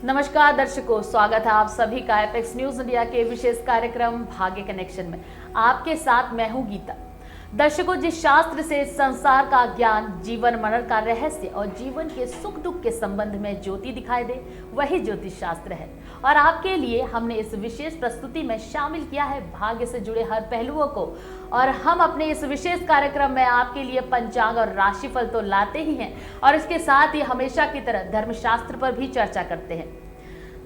नमस्कार दर्शकों, स्वागत है आप सभी का एपेक्स न्यूज इंडिया के विशेष कार्यक्रम भाग्य कनेक्शन में। आपके साथ मैं हूं गीता। दर्शकों, जिस शास्त्र से संसार का ज्ञान, जीवन मरण का रहस्य और जीवन के सुख दुख के संबंध में ज्योति दिखाई दे, वही ज्योतिष शास्त्र है। और आपके लिए हमने इस विशेष प्रस्तुति में शामिल किया है भाग्य से जुड़े हर पहलुओं को। और हम अपने इस विशेष कार्यक्रम में आपके लिए पंचांग और राशिफल तो लाते ही हैं, और इसके साथ ही हमेशा की तरह धर्मशास्त्र पर भी चर्चा करते हैं।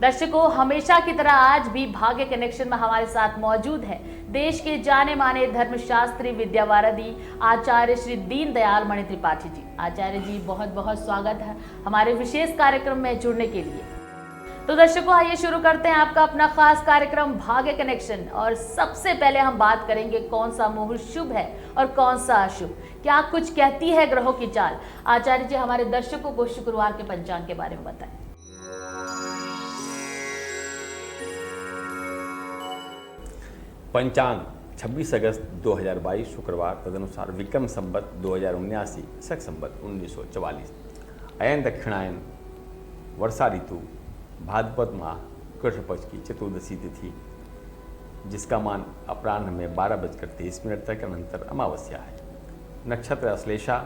दर्शकों, हमेशा की तरह आज भी भाग्य कनेक्शन में हमारे साथ मौजूद है देश के जाने माने धर्मशास्त्री, विद्यावारिधि आचार्य श्री दीनदयाल मणि त्रिपाठी जी। आचार्य जी, बहुत बहुत स्वागत है हमारे विशेष कार्यक्रम में जुड़ने के लिए। तो दर्शकों, आइए शुरू करते हैं आपका अपना खास कार्यक्रम भाग्य कनेक्शन। और सबसे पहले हम बात करेंगे कौन सा मुहूर्त शुभ है और कौन सा अशुभ, क्या कुछ कहती है ग्रहों की चाल। आचार्य जी, हमारे दर्शकों को शुक्रवार के पंचांग के बारे में बताएं। पंचांग 26 अगस्त 2022 शुक्रवार, तदनुसार विक्रम संवत 2079 शक संवत 1944, अयन दक्षिणायन, वर्षा ऋतु, भाद्रपद माह, कृष्ण पक्ष की चतुर्दशी तिथि, जिसका मान अपराह्न में 12:23 तक, अनंतर अमावस्या है। नक्षत्र अश्लेषा,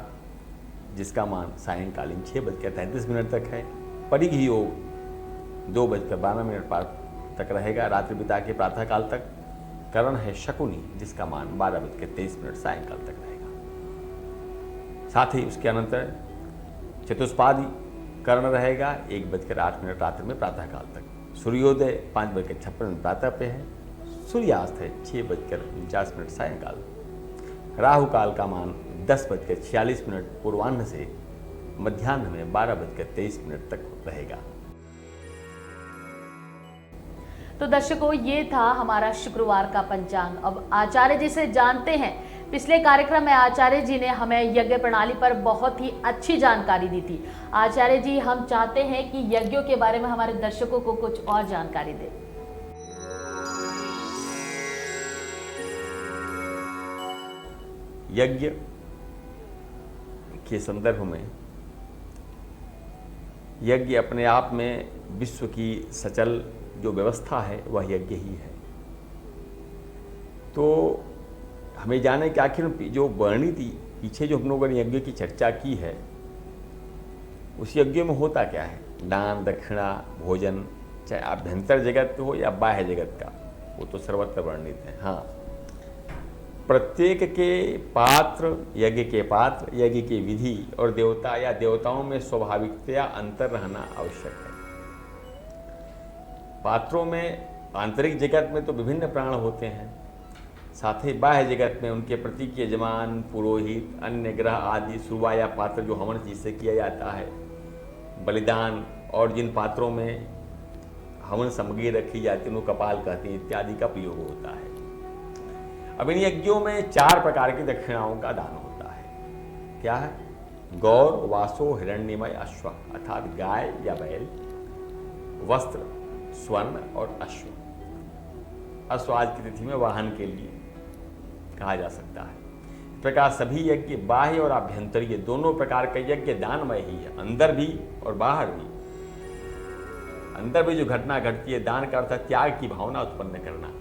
जिसका मान सायंकालीन 6:33 तक है। परिघ योग 2:12 तक रहेगा रात्रि बिता के प्रातःकाल तक। करण है शकुनी, जिसका मान 12:23 सायंकाल तक रहेगा। साथ ही उसके अनंतर चतुष्पादी कर्ण रहेगा 1:08 रात्रि में प्रातःकाल तक। सूर्योदय 5:56 प्रातः पे है। सूर्यास्त है 6:49 सायंकाल। राहु काल का मान 10:46 पूर्वाह्न से मध्याह्न में 12:23 तक रहेगा। तो दर्शकों, ये था हमारा शुक्रवार का पंचांग। अब आचार्य जी से जानते हैं। पिछले कार्यक्रम में आचार्य जी ने हमें यज्ञ प्रणाली पर बहुत ही अच्छी जानकारी दी थी। आचार्य जी, हम चाहते हैं कि यज्ञों के बारे में हमारे दर्शकों को कुछ और जानकारी दें। यज्ञ के संदर्भ में यज्ञ अपने आप में विश्व की सचल जो व्यवस्था है वह यज्ञ ही है। तो हमें जाने कि आखिर जो वर्णित पीछे जो हम लोगों ने यज्ञ की चर्चा की है, उस यज्ञ में होता क्या है। दान, दक्षिणा, भोजन, चाहे आभ्यंतर जगत हो या बाह्य जगत का, वो तो सर्वत्र वर्णित है। हाँ, प्रत्येक के पात्र, यज्ञ के पात्र, यज्ञ की विधि और देवता या देवताओं में स्वाभाविकतया अंतर रहना आवश्यक है। पात्रों में आंतरिक जगत में तो विभिन्न प्राण होते हैं, साथ ही बाह्य जगत में उनके प्रतीक यजमान, पुरोहित, अन्य ग्रह आदि सुरवा या पात्र जो हवन जिससे किया जाता है, बलिदान, और जिन पात्रों में हवन सामग्री रखी जाती है उनको कपाल कहते हैं, इत्यादि का प्रयोग होता है। अब इन यज्ञों में 4 प्रकार की दक्षिणाओं का दान होता है। क्या है? गौर, वासो, हिरण्यमय, अश्व, अर्थात गाय या बैल, वस्त्र, स्वर्ण और अश्व। अश्व आज की तिथि में वाहन के लिए कहा जा सकता है। इस प्रकार सभी यज्ञ बाह्य और आभ्यंतरीय दोनों प्रकार के यज्ञ दानमय ही है, अंदर भी और बाहर भी। अंदर भी जो घटना घटती है, दान का अर्थ है त्याग की भावना उत्पन्न करना।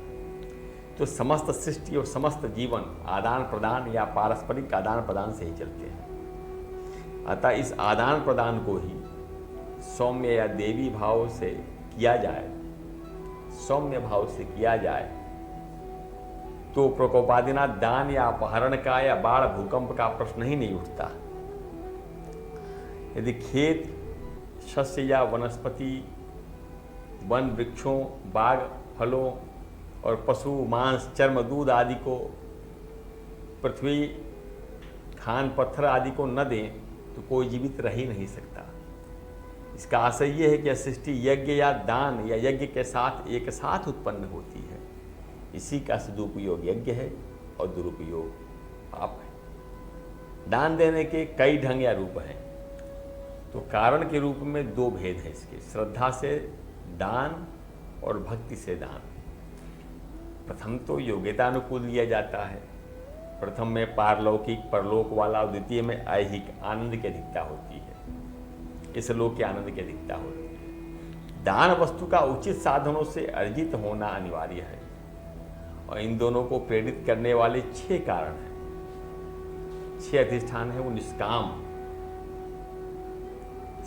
तो समस्त सृष्टि और समस्त जीवन आदान प्रदान या पारस्परिक आदान प्रदान से ही चलते हैं। अतः इस आदान प्रदान को ही सौम्य या देवी भाव से किया जाए, सौम्य भाव से किया जाए तो प्रकोपादिना दान या अपहरण का या बाढ़ भूकंप का प्रश्न ही नहीं उठता। यदि खेत, शस्य या वनस्पति, वन, वृक्षों, बाग, फलों और पशु, मांस, चर्म, दूध आदि को, पृथ्वी, खान, पत्थर आदि को न दें तो कोई जीवित रह ही नहीं सकता। इसका आशय यह है कि सृष्टि यज्ञ या दान या यज्ञ के साथ एक साथ उत्पन्न होती है। इसी का सदुपयोग यज्ञ है और दुरुपयोग पाप है। दान देने के कई ढंग या रूप हैं। तो कारण के रूप में 2 भेद हैं इसके, श्रद्धा से दान और भक्ति से दान। प्रथम तो योग्यतानुकूल लिया जाता है। प्रथम में पारलौकिक, परलोक वाला, और द्वितीय में ऐहिक आनंद की अधिकता होती है, इस लोक के आनंद की अधिकता होती है। दान वस्तु का उचित साधनों से अर्जित होना अनिवार्य है और इन दोनों को प्रेरित करने वाले 6 कारण हैं। 6 अधिष्ठान है वो निष्काम,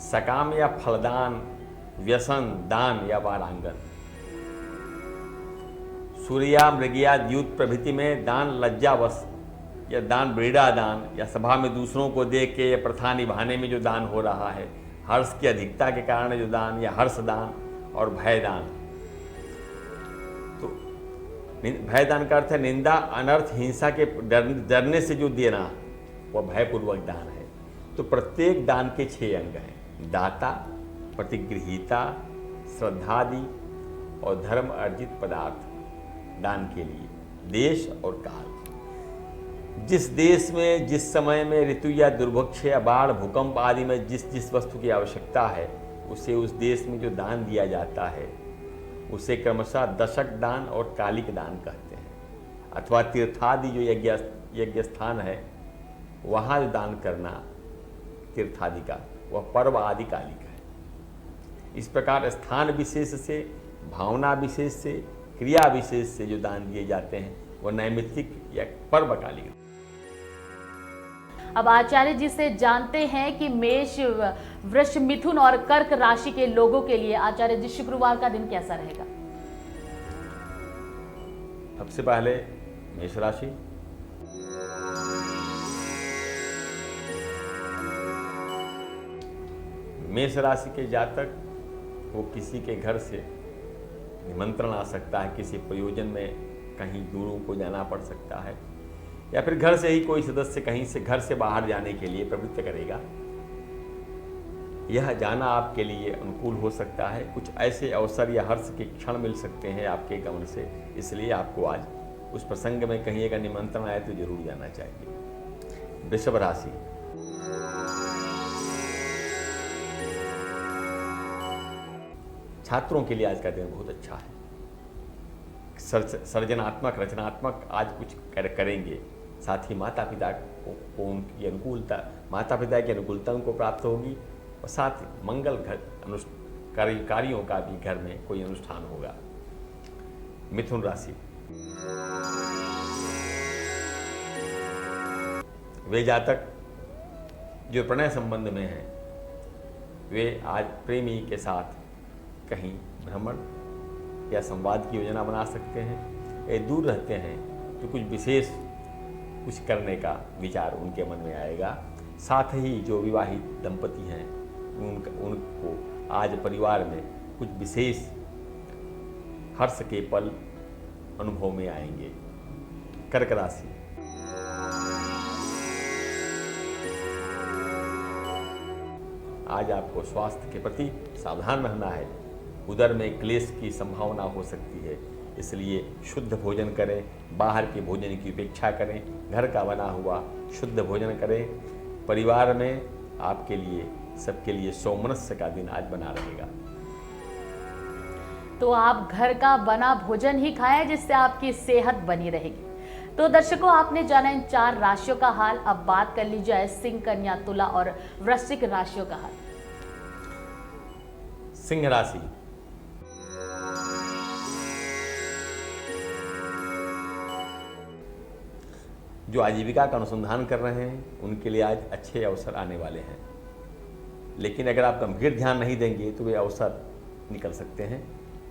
सकाम या फलदान, व्यसन, दान या वारांगन। सूर्या, मृगया, द्यूत प्रभृति में दान लज्जावश या दान ब्रीड़ा दान या सभा में दूसरों को देख के या प्रथा निभाने में जो दान हो रहा है, हर्ष की अधिकता के कारण जो दान या हर्ष दान और भय दान। तो भय दान का अर्थ है निंदा, अनर्थ, हिंसा के डरने से जो देना, वह भयपूर्वक दान है। तो प्रत्येक दान के 6 अंग हैं: दाता, प्रतिगृहीता, श्रद्धादि और धर्म अर्जित पदार्थ दान के लिए, देश और काल। जिस देश में, जिस समय में ऋतु या दुर्भिक्ष या बाढ़, भूकंप आदि में जिस जिस वस्तु की आवश्यकता है, उसे उस देश में जो दान दिया जाता है उसे क्रमशः दशक दान और कालिक दान कहते हैं। अथवा तीर्थादि जो यज्ञ स्थान है, वहाँ जो दान करना तीर्थादि का, वह पर्व आदि कालिक है। इस प्रकार स्थान विशेष से, भावना विशेष से, क्रिया विशेष से जो दान दिए जाते हैं वह नैमित्तिक या पर्वकालिक। अब आचार्य जी से जानते हैं कि मेष, वृष, मिथुन और कर्क राशि के लोगों के लिए आचार्य जी शुक्रवार का दिन कैसा रहेगा? सबसे पहले मेष राशि। मेष राशि के जातक वो किसी के घर से निमंत्रण आ सकता है, किसी प्रयोजन में कहीं दूरों को जाना पड़ सकता है, या फिर घर से ही कोई सदस्य कहीं से घर से बाहर जाने के लिए प्रवृत्त करेगा। यह जाना आपके लिए अनुकूल हो सकता है। कुछ ऐसे अवसर या हर्ष के क्षण मिल सकते हैं आपके गमन से, इसलिए आपको आज उस प्रसंग में कहीं अगर निमंत्रण आए तो जरूर जाना चाहिए। वृषभ राशि। छात्रों के लिए आज का दिन बहुत अच्छा है। सर्जनात्मक, रचनात्मक आज कुछ करेंगे। साथ ही माता पिता को उनकी अनुकूलता, माता पिता की अनुकूलता उनको प्राप्त होगी और साथ ही मंगल कार्यों का भी घर में कोई अनुष्ठान होगा। मिथुन राशि। वे जातक जो प्रणय संबंध में हैं, वे आज प्रेमी के साथ कहीं भ्रमण या संवाद की योजना बना सकते हैं। ये दूर रहते हैं तो कुछ विशेष कुछ करने का विचार उनके मन में आएगा। साथ ही जो विवाहित दंपति हैं उनको आज परिवार में कुछ विशेष हर्ष के पल अनुभव में आएंगे। कर्क राशि। आज आपको स्वास्थ्य के प्रति सावधान रहना है। उदर में क्लेश की संभावना हो सकती है, इसलिए शुद्ध भोजन करें, बाहर के भोजन की उपेक्षा करें, घर का बना हुआ शुद्ध भोजन करें। परिवार में आपके लिए, सबके लिए सौमनस्य का दिन आज बना रहेगा। तो आप घर का बना भोजन ही खाएं जिससे आपकी सेहत बनी रहेगी। तो दर्शकों, आपने जाना इन 4 राशियों का हाल। अब बात कर ली जाए सिंह, कन्या, तुला और वृश्चिक राशियों का हाल। सिंह राशि। जो आजीविका का अनुसंधान कर रहे हैं उनके लिए आज अच्छे अवसर आने वाले हैं, लेकिन अगर आप गंभीर ध्यान नहीं देंगे तो वे अवसर निकल सकते हैं।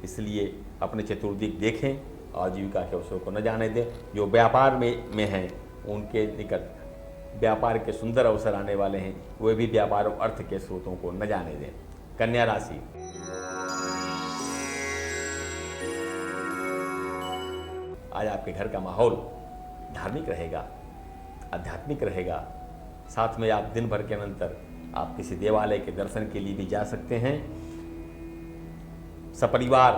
इसलिए अपने चतुर्दिक देखें और आजीविका के अवसर को न जाने दें। जो व्यापार में हैं उनके निकट व्यापार के सुंदर अवसर आने वाले हैं, वे भी व्यापार और अर्थ के स्रोतों को न जाने दें। कन्या राशि। आज आपके घर का माहौल धार्मिक रहेगा, आध्यात्मिक रहेगा। साथ में आप दिन भर के अनंतर आप किसी देवालय के दर्शन के लिए भी जा सकते हैं। सपरिवार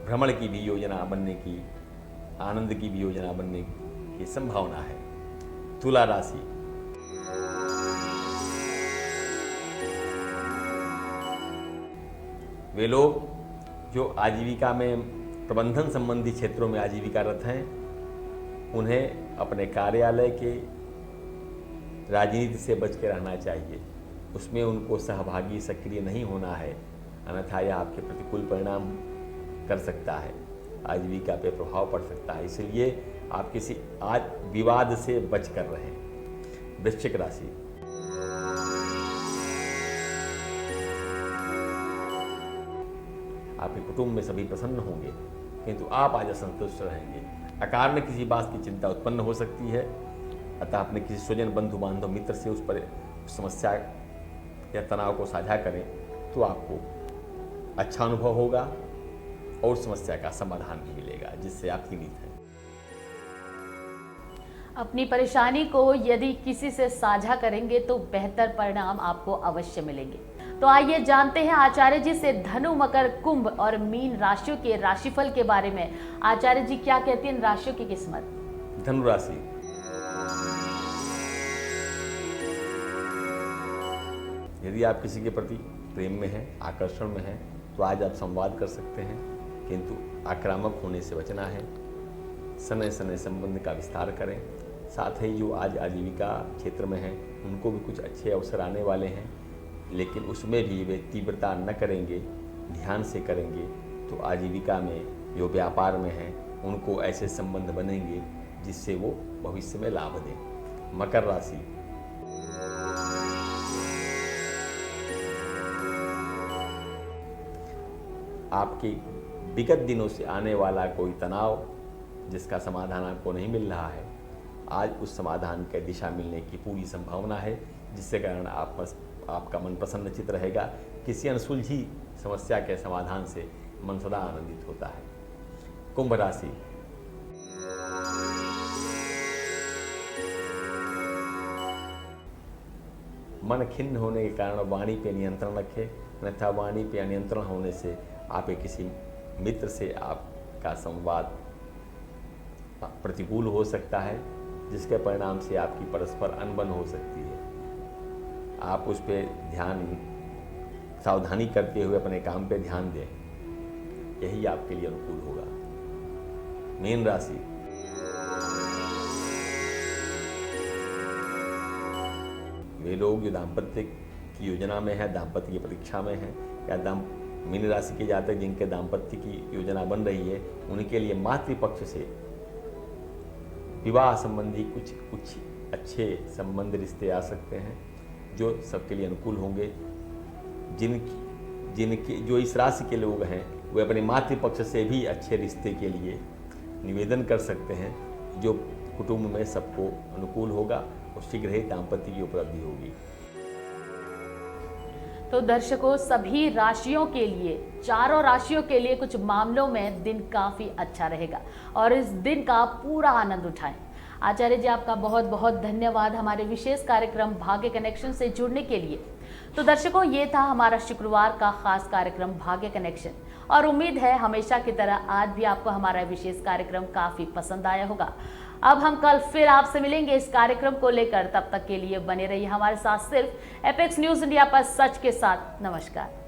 भ्रमण की भी योजना बनने की, आनंद की भी योजना बनने की संभावना है। तुला राशि। वे लोग जो आजीविका में, प्रबंधन संबंधी क्षेत्रों में आजीविकारत हैं, उन्हें अपने कार्यालय के राजनीति से बच के रहना चाहिए। उसमें उनको सहभागी, सक्रिय नहीं होना है। अन्यथा यह आपके प्रतिकूल परिणाम कर सकता है, आजीविका पे प्रभाव पड़ सकता है। इसलिए आप किसी आज विवाद से बच कर रहें। वृश्चिक राशि, आपके कुटुंब में सभी प्रसन्न होंगे, किंतु आप आज असंतुष्ट रहेंगे। अकारण किसी बात की चिंता उत्पन्न हो सकती है, अतः अपने किसी स्वजन, बंधु बांधव, मित्र से उस समस्या या तनाव को साझा करें तो आपको अच्छा अनुभव होगा और समस्या का समाधान भी मिलेगा, जिससे आप पीड़ित हैं। अपनी परेशानी को यदि किसी से साझा करेंगे तो बेहतर परिणाम आपको अवश्य मिलेंगे। तो आइए जानते हैं आचार्य जी से धनु, मकर, कुंभ और मीन राशियों के राशिफल के बारे में। आचार्य जी क्या कहती हैं इन राशियों की किस्मत? धनु राशि, यदि आप किसी के प्रति प्रेम में हैं, आकर्षण में हैं, तो आज आप संवाद कर सकते हैं, किंतु आक्रामक होने से बचना है। समय समय संबंध का विस्तार करें। साथ ही जो आज आजीविका क्षेत्र में हैं उनको भी कुछ अच्छे अवसर आने वाले हैं, लेकिन उसमें भी वे तीव्रता न करेंगे, ध्यान से करेंगे तो आजीविका में जो व्यापार में हैं उनको ऐसे संबंध बनेंगे जिससे वो भविष्य में लाभ दें। मकर राशि, आपके विगत दिनों से आने वाला कोई तनाव जिसका समाधान आपको नहीं मिल रहा है, आज उस समाधान के दिशा मिलने की पूरी संभावना है, जिससे कारण आपका मन प्रसन्नचित रहेगा। किसी अनसुलझी समस्या के समाधान से मन सदा आनंदित होता है। कुंभ राशि, मन खिन्न होने के कारण वाणी पे नियंत्रण रखें, अन्यथा वाणी पे नियंत्रण होने से आप किसी मित्र से आपका संवाद प्रतिकूल हो सकता है, जिसके परिणाम से आपकी परस्पर अनबन हो सकती है। आप उस पर सावधानी करते हुए अपने काम पे ध्यान दें, यही आपके लिए अनुकूल होगा। मीन राशि, वे लोग जो दाम्पत्य की योजना में है, दाम्पत्य की परीक्षा में है, या मीन राशि के जातक जिनके दाम्पत्य की योजना बन रही है, उनके लिए मातृपक्ष से विवाह संबंधी कुछ अच्छे संबंध, रिश्ते आ सकते हैं जो सबके लिए अनुकूल होंगे। जिनके जो इस राशि के लोग हैं वे अपने मातृपक्ष से भी अच्छे रिश्ते के लिए निवेदन कर सकते हैं, जो कुटुंब में सबको अनुकूल होगा और शीघ्र ही दाम्पत्य की उपलब्धि होगी। तो दर्शकों, सभी राशियों के लिए, चारों राशियों के लिए कुछ मामलों में दिन काफी अच्छा रहेगा और इस दिन का पूरा आनंद उठाएं। आचार्य जी, आपका बहुत बहुत धन्यवाद हमारे विशेष कार्यक्रम भाग्य कनेक्शन से जुड़ने के लिए। तो दर्शकों, ये था हमारा शुक्रवार का खास कार्यक्रम भाग्य कनेक्शन, और उम्मीद है हमेशा की तरह आज भी आपको हमारा विशेष कार्यक्रम काफी पसंद आया होगा। अब हम कल फिर आपसे मिलेंगे इस कार्यक्रम को लेकर। तब तक के लिए बने रहिए हमारे साथ सिर्फ एपेक्स न्यूज इंडिया पर सच के साथ। नमस्कार।